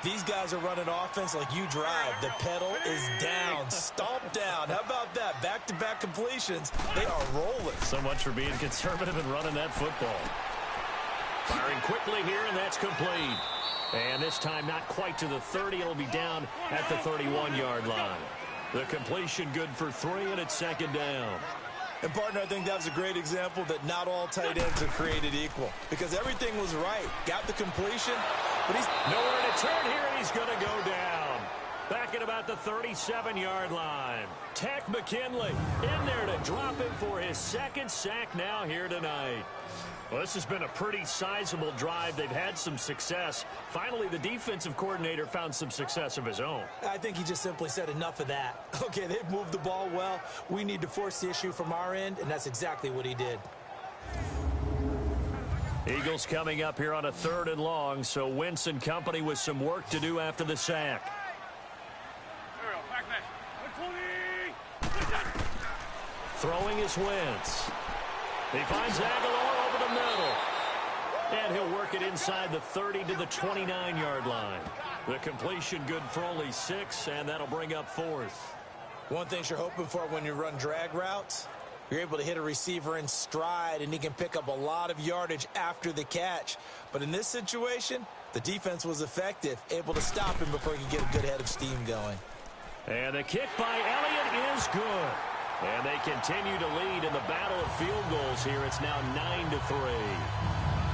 These guys are running offense like you drive. The pedal is down, stomped down. How about that? Back-to-back completions. They are rolling. So much for being conservative and running that football. Firing quickly here, and that's complete. And this time not quite to the 30. It'll be down at the 31-yard line. The completion good for 3, and it's 2nd down. And, partner, I think that was a great example that not all tight ends are created equal. Because everything was right. Got the completion, but he's nowhere to turn here, and he's going to go down. Back at about the 37-yard line. Tech McKinley in there to drop him for his second sack now here tonight. Well, this has been a pretty sizable drive. They've had some success. Finally, the defensive coordinator found some success of his own. I think he just simply said enough of that. Okay, they've moved the ball well. We need to force the issue from our end, and that's exactly what he did. Eagles coming up here on a 3rd and long, so Wentz and company with some work to do after the sack. Throwing is Wentz. He finds Aguilar over the middle. And he'll work it inside the 30 to the 29-yard line. The completion good for only 6, and that'll bring up 4th. One thing you're hoping for when you run drag routes, you're able to hit a receiver in stride, and he can pick up a lot of yardage after the catch. But in this situation, the defense was effective, able to stop him before he could get a good head of steam going. And the kick by Elliott is good. And they continue to lead in the battle of field goals here. It's now 9-3.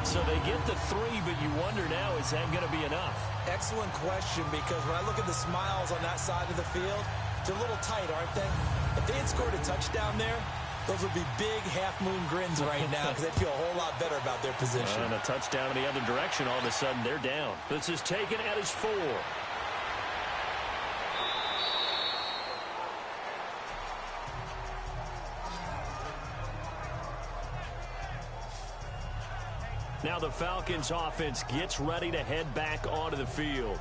So they get the 3, but you wonder now, is that going to be enough? Excellent question, because when I look at the smiles on that side of the field, they're a little tight, aren't they? If they had scored a touchdown there, those would be big half-moon grins right now, because they'd feel a whole lot better about their position. And a touchdown in the other direction, all of a sudden they're down. This is taken at his 4. Now the Falcons offense gets ready to head back onto the field.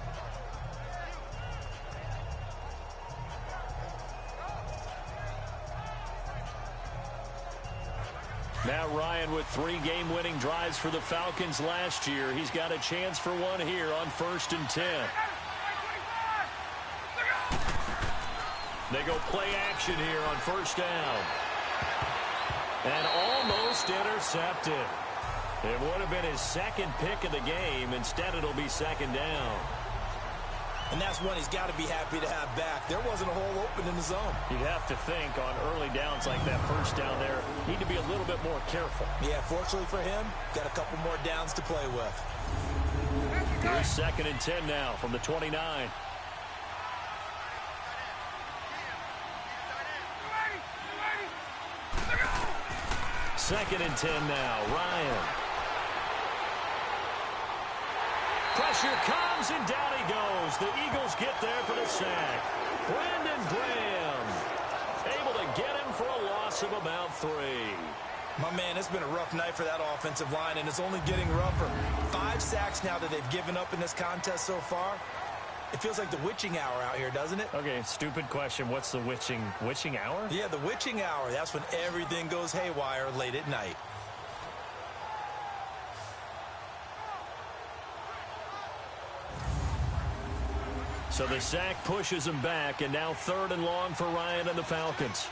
Matt Ryan with 3 game-winning drives for the Falcons last year. He's got a chance for one here on 1st and 10. They go play action here on 1st down. And almost intercepted. It would have been his 2nd pick of the game. Instead, it'll be 2nd down. And that's one he's got to be happy to have back. There wasn't a hole open in the zone. You'd have to think on early downs like that 1st down there, need to be a little bit more careful. Yeah, fortunately for him, got a couple more downs to play with. Here's 2nd and 10 now from the 29. Second and 10 now. Ryan. Pressure comes, and down he goes. The Eagles get there for the sack. Brandon Graham able to get him for a loss of about 3. My man, it's been a rough night for that offensive line, and it's only getting rougher. 5 sacks now that they've given up in this contest so far. It feels like the witching hour out here, doesn't it? Okay, stupid question. What's the witching hour? Yeah, the witching hour. That's when everything goes haywire late at night. So the sack pushes him back, and now 3rd and long for Ryan and the Falcons.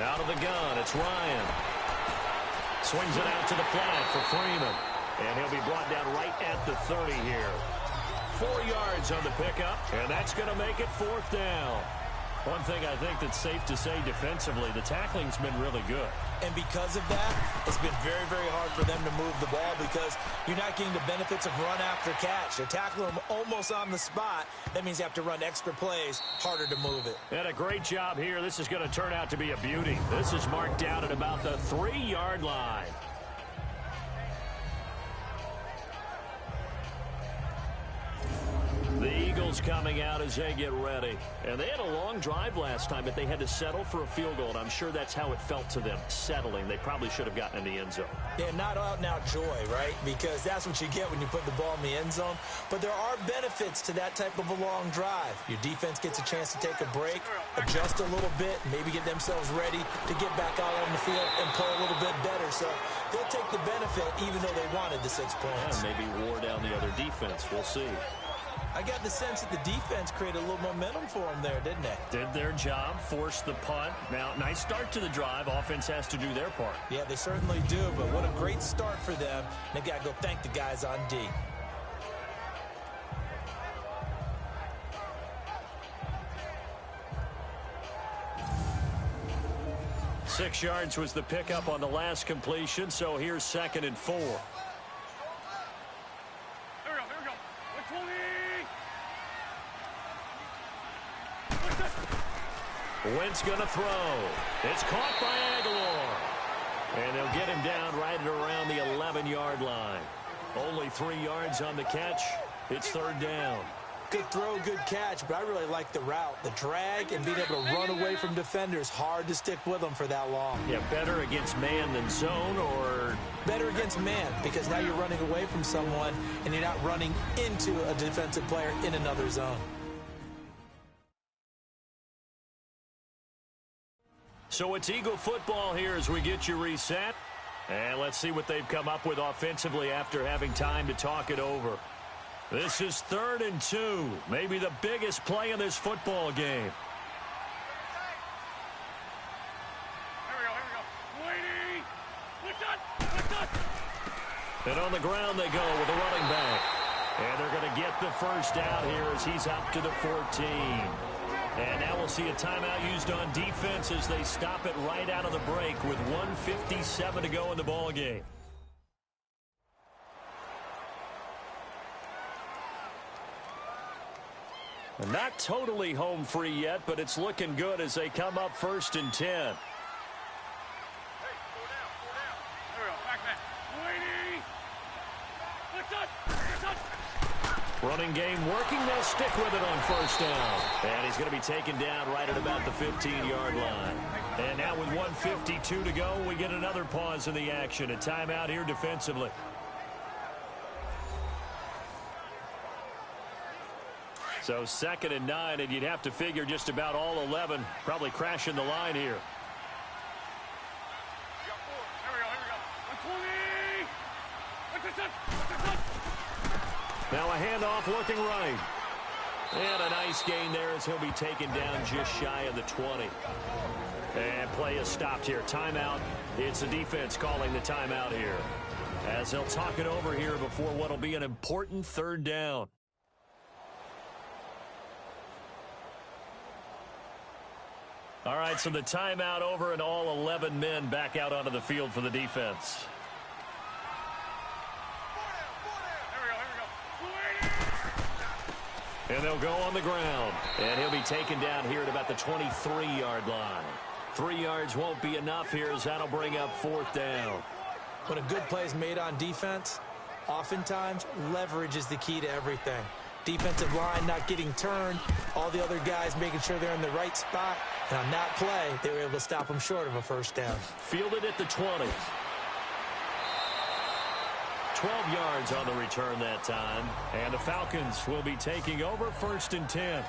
Out of the gun, it's Ryan. Swings it out to the flat for Freeman. And he'll be brought down right at the 30 here. 4 yards on the pickup, and that's going to make it 4th down. One thing I think that's safe to say defensively, the tackling's been really good. And because of that, it's been very, very hard for them to move the ball because you're not getting the benefits of run after catch. They're tackling them almost on the spot. That means you have to run extra plays, harder to move it. And a great job here. This is going to turn out to be a beauty. This is marked down at about the 3-yard line. The Eagles coming out as they get ready. And they had a long drive last time, but they had to settle for a field goal. And I'm sure that's how it felt to them, settling. They probably should have gotten in the end zone. Yeah, not out-and-out joy, right? Because that's what you get when you put the ball in the end zone. But there are benefits to that type of a long drive. Your defense gets a chance to take a break, adjust a little bit, maybe get themselves ready to get back out on the field and play a little bit better. So they'll take the benefit even though they wanted the 6 points. Yeah, maybe wore down the other defense. We'll see. I got the sense that the defense created a little momentum for them there, didn't they? Did their job, forced the punt. Now, nice start to the drive. Offense has to do their part. Yeah, they certainly do, but what a great start for them. They've got to go thank the guys on D. Six yards was the pickup on the last completion, so here's 2nd and 4. Wentz going to throw. It's caught by Aguilar. And they'll get him down right at around the 11-yard line. Only 3 yards on the catch. It's third down. Good throw, good catch, but I really like the route. The drag and being able to run away from defenders. Hard to stick with them for that long. Yeah, better against man than zone, or? Better against man, because now you're running away from someone and you're not running into a defensive player in another zone. So it's Eagle football here as we get you reset. And let's see what they've come up with offensively after having time to talk it over. This is 3rd and 2, maybe the biggest play in this football game. And on the ground they go with a running back. And they're going to get the first down here as he's up to the 14. And now we'll see a timeout used on defense as they stop it right out of the break with 1:57 to go in the ball game. Not totally home free yet, but it's looking good as they come up 1st and 10. Running game working. They'll stick with it on 1st down. And he's going to be taken down right at about the 15-yard line. And now with 1:52 to go, we get another pause in the action. A timeout here defensively. So 2nd and 9, and you'd have to figure just about all 11 probably crashing the line here. Now a handoff looking right. And a nice gain there as he'll be taken down just shy of the 20. And play is stopped here. Timeout. It's the defense calling the timeout here, as they'll talk it over here before what will be an important 3rd down. All right, so the timeout over and all 11 men back out onto the field for the defense. And they'll go on the ground. And he'll be taken down here at about the 23-yard line. 3 yards won't be enough here as that'll bring up 4th down. When a good play is made on defense, oftentimes leverage is the key to everything. Defensive line not getting turned, all the other guys making sure they're in the right spot. And on that play, they were able to stop them short of a 1st down. Fielded at the 20. 12 yards on the return that time. And the Falcons will be taking over 1st and 10.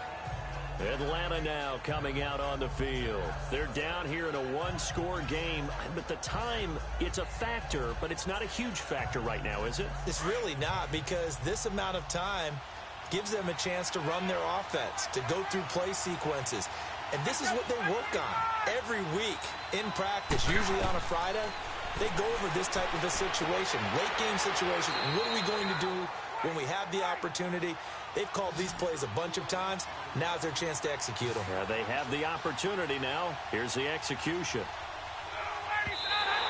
Atlanta now coming out on the field. They're down here in a 1-score game. But the time, it's a factor, but it's not a huge factor right now, is it? It's really not, because this amount of time gives them a chance to run their offense, to go through play sequences. And this is what they work on every week in practice, usually on a Friday. They go over this type of a situation, late game situation. What are we going to do when we have the opportunity? They've called these plays a bunch of times. Now's their chance to execute them. Yeah, they have the opportunity now. Here's the execution.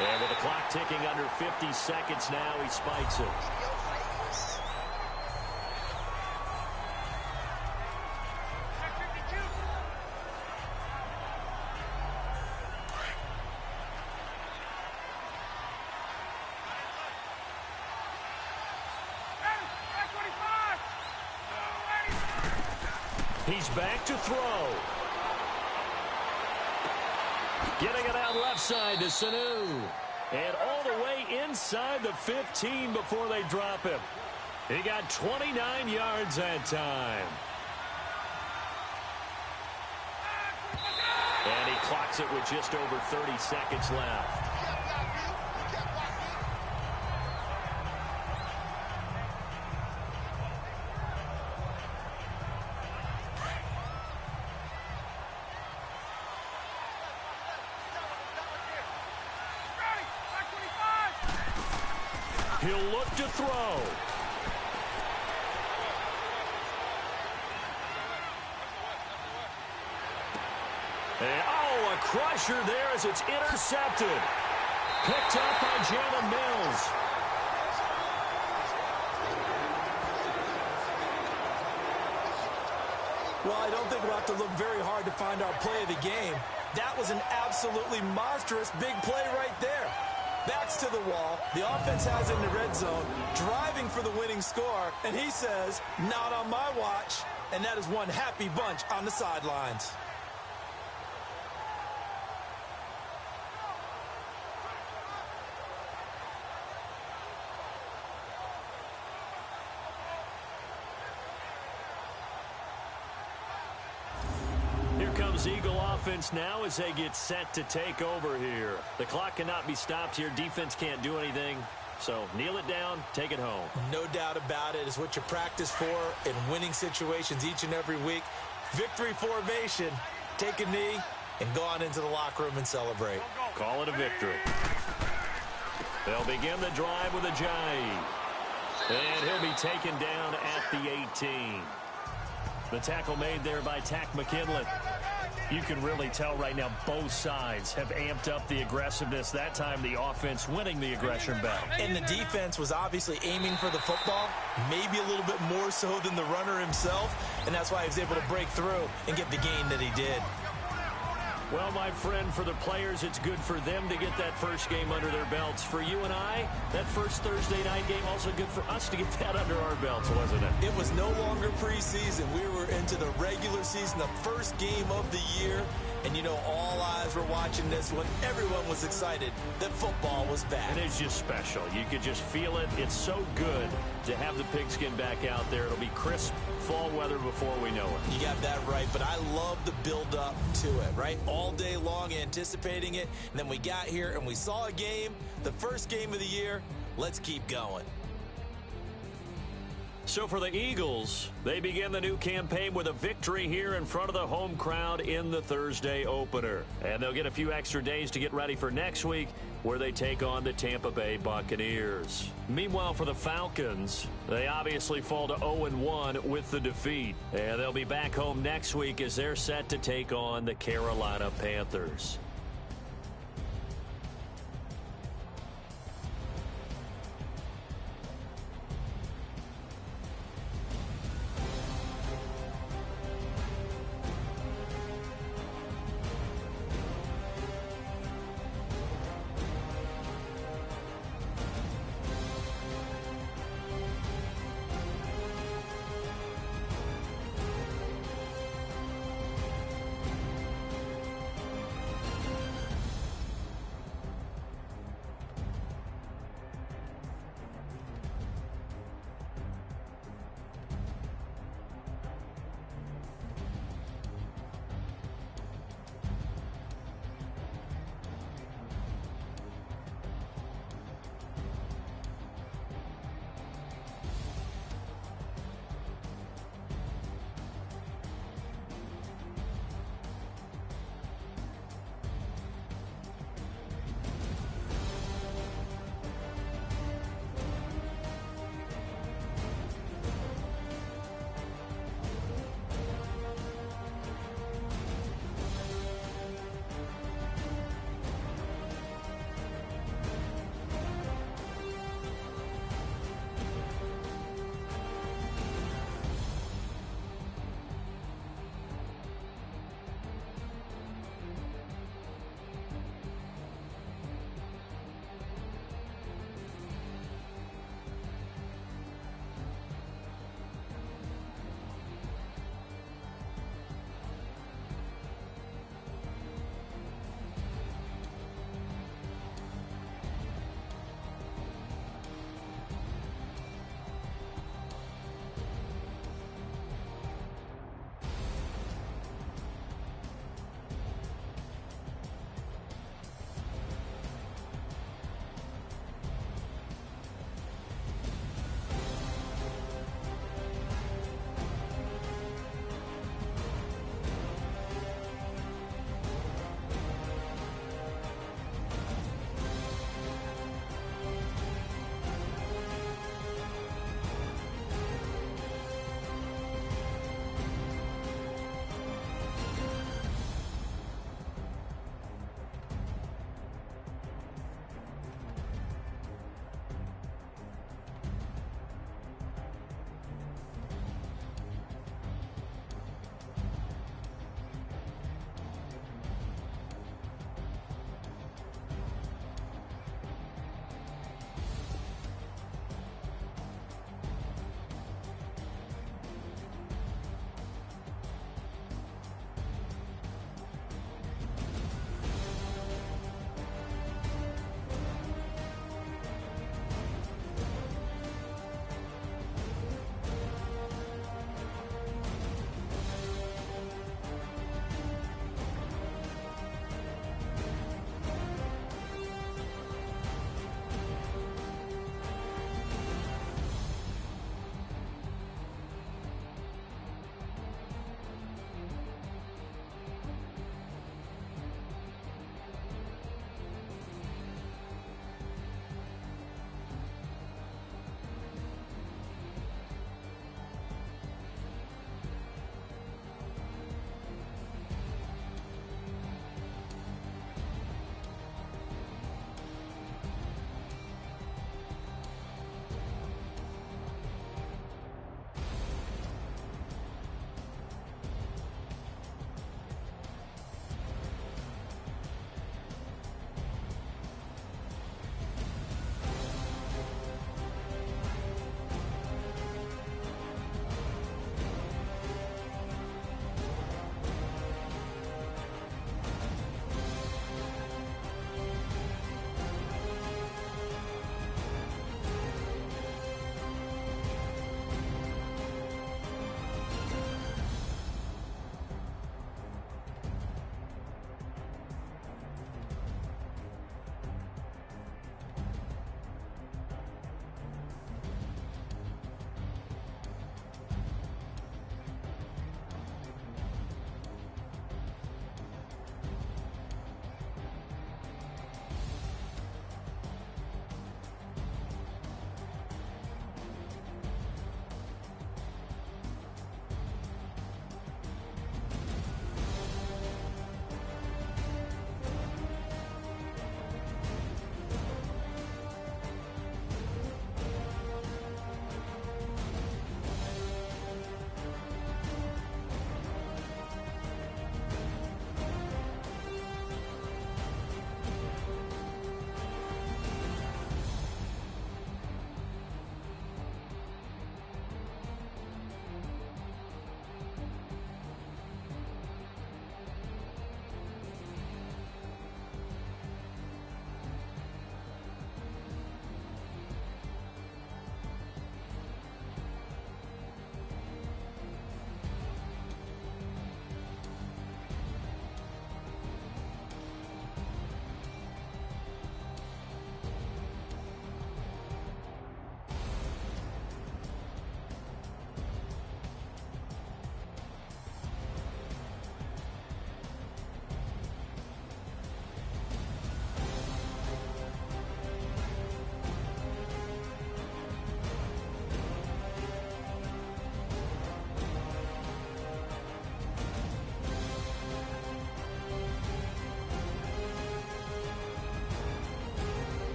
And with the clock ticking under 50 seconds now, he spikes it. He's back to throw. Getting it out left side to Sanu. And all the way inside the 15 before they drop him. He got 29 yards that time. And he clocks it with just over 30 seconds left. He'll look to throw. And, a crusher there as it's intercepted. Picked up by Jalen Mills. Well, I don't think we'll have to look very hard to find our play of the game. That was an absolutely monstrous big play right there. Backs to the wall. The offense has it in the red zone, driving for the winning score, and he says, not on my watch. And that is one happy bunch on the sidelines. Here comes Eagle offense now as they get set to take over here. The clock cannot be stopped here. Defense can't do anything. So kneel it down, take it home. No doubt about it. It's what you practice for in winning situations each and every week. Victory formation. Take a knee and go on into the locker room and celebrate. Call it a victory. They'll begin the drive with a jive. And he'll be taken down at the 18. The tackle made there by Tack McKinley. You can really tell right now both sides have amped up the aggressiveness. That time the offense winning the aggression battle. And the defense was obviously aiming for the football, maybe a little bit more so than the runner himself, and that's why he was able to break through and get the gain that he did. Well, my friend, for the players, it's good for them to get that first game under their belts. For you and I, that first Thursday night game, also good for us to get that under our belts, wasn't it? It was no longer preseason. We were into the regular season, the first game of the year. And, you know, all eyes were watching this one. Everyone was excited that football was back. And it's just special. You could just feel it. It's so good to have the pigskin back out there. It'll be crisp fall weather before we know it. You got that right, but I love the build-up to it, right? All day long anticipating it, and then we got here and we saw a game, the first game of the year. Let's keep going. So for the Eagles, they begin the new campaign with a victory here in front of the home crowd in the Thursday opener. And they'll get a few extra days to get ready for next week, where they take on the Tampa Bay Buccaneers. Meanwhile, for the Falcons, they obviously fall to 0-1 with the defeat. And they'll be back home next week as they're set to take on the Carolina Panthers.